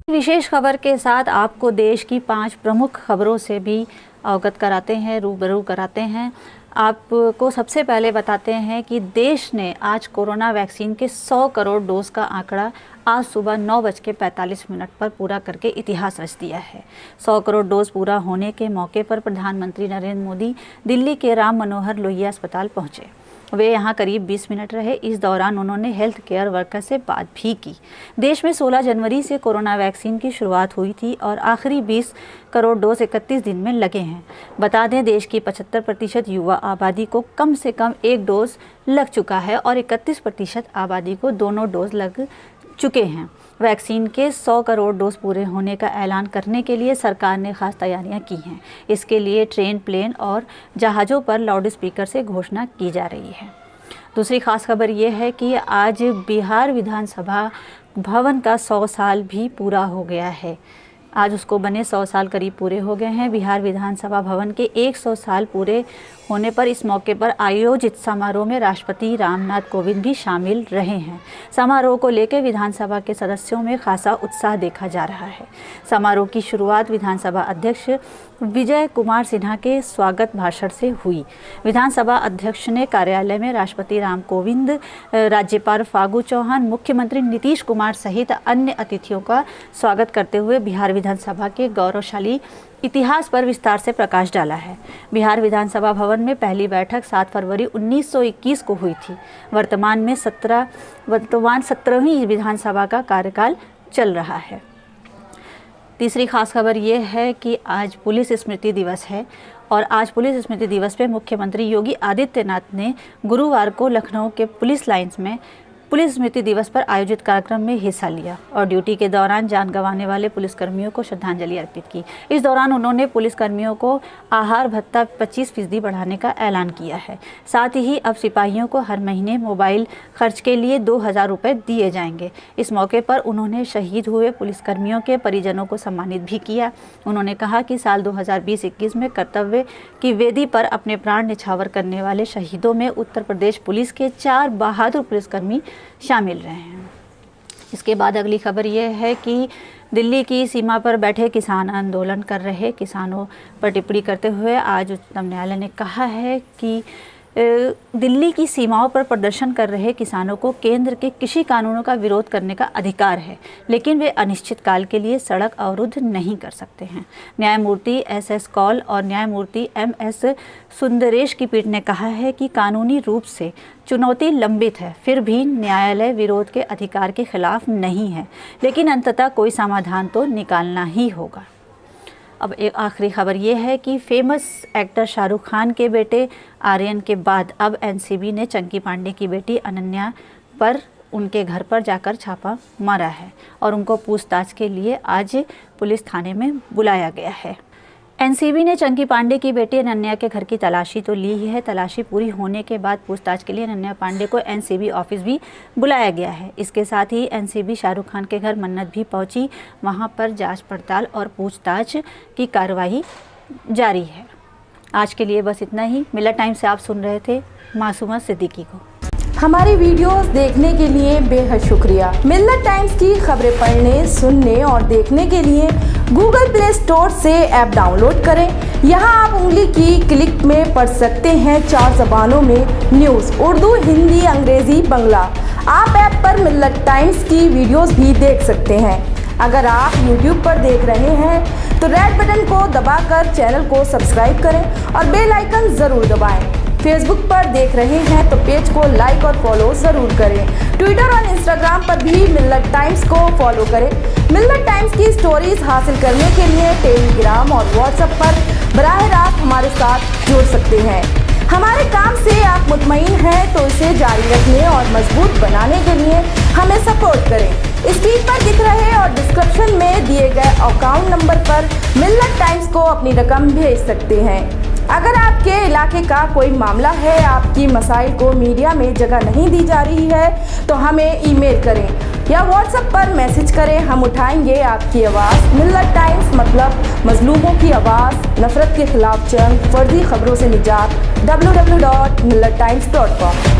विशेष खबर के साथ आपको देश की 5 प्रमुख खबरों से भी अवगत कराते हैं, रूबरू कराते हैं। आपको सबसे पहले बताते हैं कि देश ने आज कोरोना वैक्सीन के 100 करोड़ डोज का आंकड़ा आज सुबह 9:45 पर पूरा करके इतिहास रच दिया है। 100 करोड़ डोज पूरा होने के मौके पर प्रधानमंत्री नरेंद्र मोदी दिल्ली के राम मनोहर लोहिया अस्पताल पहुंचे। वे यहां करीब 20 मिनट रहे। इस दौरान उन्होंने हेल्थ केयर वर्कर से बात भी की। देश में 16 जनवरी से कोरोना वैक्सीन की शुरुआत हुई थी और आखिरी 20 करोड़ डोज 31 दिन में लगे हैं। बता दें, देश की 75% युवा आबादी को कम से कम एक डोज लग चुका है और 31% आबादी को दोनों डोज लग चुके हैं। वैक्सीन के 100 करोड़ डोज पूरे होने का ऐलान करने के लिए सरकार ने खास तैयारियां की हैं। इसके लिए ट्रेन, प्लेन और जहाज़ों पर लाउड स्पीकर से घोषणा की जा रही है। दूसरी खास खबर ये है कि आज बिहार विधानसभा भवन का 100 साल भी पूरा हो गया है। आज उसको बने 100 साल करीब पूरे हो गए हैं। बिहार विधानसभा भवन के 100 साल पूरे होने पर इस मौके पर आयोजित समारोह में राष्ट्रपति रामनाथ कोविंद भी शामिल रहे हैं। समारोह को लेकर विधानसभा के सदस्यों में खासा उत्साह देखा जा रहा है। समारोह की शुरुआत विधानसभा अध्यक्ष विजय कुमार सिन्हा के स्वागत भाषण से हुई। विधानसभा अध्यक्ष ने कार्यालय में राष्ट्रपति राम कोविंद, राज्यपाल फागू चौहान, मुख्यमंत्री नीतीश कुमार सहित अन्य अतिथियों का स्वागत करते हुए बिहार विधानसभा के गौरवशाली इतिहास पर विस्तार से प्रकाश डाला है। बिहार विधानसभा भवन में पहली बैठक 7 फरवरी 1921 को हुई थी। वर्तमान 17वीं विधानसभा का कार्यकाल चल रहा है। तीसरी खास खबर ये है कि आज पुलिस स्मृति दिवस है और आज पुलिस स्मृति दिवस पे मुख्यमंत्री योगी आदित्यनाथ ने गुरुवार को लखनऊ के पुलिस लाइंस में पुलिस स्मृति दिवस पर आयोजित कार्यक्रम में हिस्सा लिया और ड्यूटी के दौरान जान गंवाने वाले पुलिसकर्मियों को श्रद्धांजलि अर्पित की। इस दौरान उन्होंने पुलिसकर्मियों को आहार भत्ता 25% बढ़ाने का ऐलान किया है। साथ ही अब सिपाहियों को हर महीने मोबाइल खर्च के लिए 2000 रुपये दिए जाएंगे। इस मौके पर उन्होंने शहीद हुए पुलिसकर्मियों के परिजनों को सम्मानित भी किया। उन्होंने कहा कि साल 2020-21 में कर्तव्य की वेदी पर अपने प्राण न्यौछावर करने वाले शहीदों में उत्तर प्रदेश पुलिस के 4 बहादुर पुलिसकर्मी शामिल रहे हैं। इसके बाद अगली खबर यह है कि दिल्ली की सीमा पर बैठे किसान आंदोलन कर रहे किसानों पर टिप्पणी करते हुए आज उच्चतम न्यायालय ने कहा है कि दिल्ली की सीमाओं पर प्रदर्शन कर रहे किसानों को केंद्र के कृषि कानूनों का विरोध करने का अधिकार है, लेकिन वे अनिश्चित काल के लिए सड़क अवरुद्ध नहीं कर सकते हैं। न्यायमूर्ति SS कौल और न्यायमूर्ति MS सुंदरेश की पीठ ने कहा है कि कानूनी रूप से चुनौती लंबित है, फिर भी न्यायालय विरोध के अधिकार के खिलाफ नहीं है, लेकिन अंततः कोई समाधान तो निकालना ही होगा। अब एक आखिरी खबर ये है कि फेमस एक्टर शाहरुख खान के बेटे आर्यन के बाद अब NCB ने चंकी पांडे की बेटी अनन्या पर उनके घर पर जाकर छापा मारा है और उनको पूछताछ के लिए आज पुलिस थाने में बुलाया गया है। NCB ने चंकी पांडे की बेटी अनन्या के घर की तलाशी तो ली ही है। तलाशी पूरी होने के बाद पूछताछ के लिए अनन्या पांडे को NCB ऑफिस भी बुलाया गया है। इसके साथ ही NCB शाहरुख खान के घर मन्नत भी पहुंची। वहां पर जांच पड़ताल और पूछताछ की कार्रवाई जारी है। आज के लिए बस इतना ही। मिलत टाइम से आप सुन रहे थे मासूमा सिद्दीकी को। हमारी वीडियोस देखने के लिए बेहद शुक्रिया। मिल्लत टाइम्स की खबरें पढ़ने, सुनने और देखने के लिए गूगल प्ले स्टोर से ऐप डाउनलोड करें। यहां आप उंगली की क्लिक में पढ़ सकते हैं 4 ज़बानों में न्यूज़, उर्दू, हिंदी, अंग्रेजी, बांग्ला। आप ऐप पर मिल्लत टाइम्स की वीडियोस भी देख सकते हैं। अगर आप YouTube पर देख रहे हैं तो रेड बटन को दबाकर चैनल को सब्सक्राइब करें और बेल आइकन ज़रूर दबाएं। फेसबुक पर देख रहे हैं तो पेज को लाइक और फॉलो ज़रूर करें। ट्विटर और इंस्टाग्राम पर भी मिल्लत टाइम्स को फॉलो करें। मिल्लत टाइम्स की स्टोरीज हासिल करने के लिए टेलीग्राम और व्हाट्सएप पर बराह रास्त हमारे साथ जुड़ सकते हैं। हमारे काम से आप मुतमईन हैं तो इसे जारी रखने और मजबूत बनाने के लिए हमें सपोर्ट करें। स्क्रीन पर दिख रहे और डिस्क्रिप्शन में दिए गए अकाउंट नंबर पर मिल्लत टाइम्स को अपनी रकम भेज सकते हैं। अगर आपके इलाके का कोई मामला है, आपकी मसाइल को मीडिया में जगह नहीं दी जा रही है तो हमें ईमेल करें या व्हाट्सएप पर मैसेज करें। हम उठाएंगे आपकी आवाज़। मिल्लत टाइम्स मतलब मजलूमों की आवाज़, नफरत के खिलाफ जंग, फर्जी खबरों से निजात। www.millattimes.com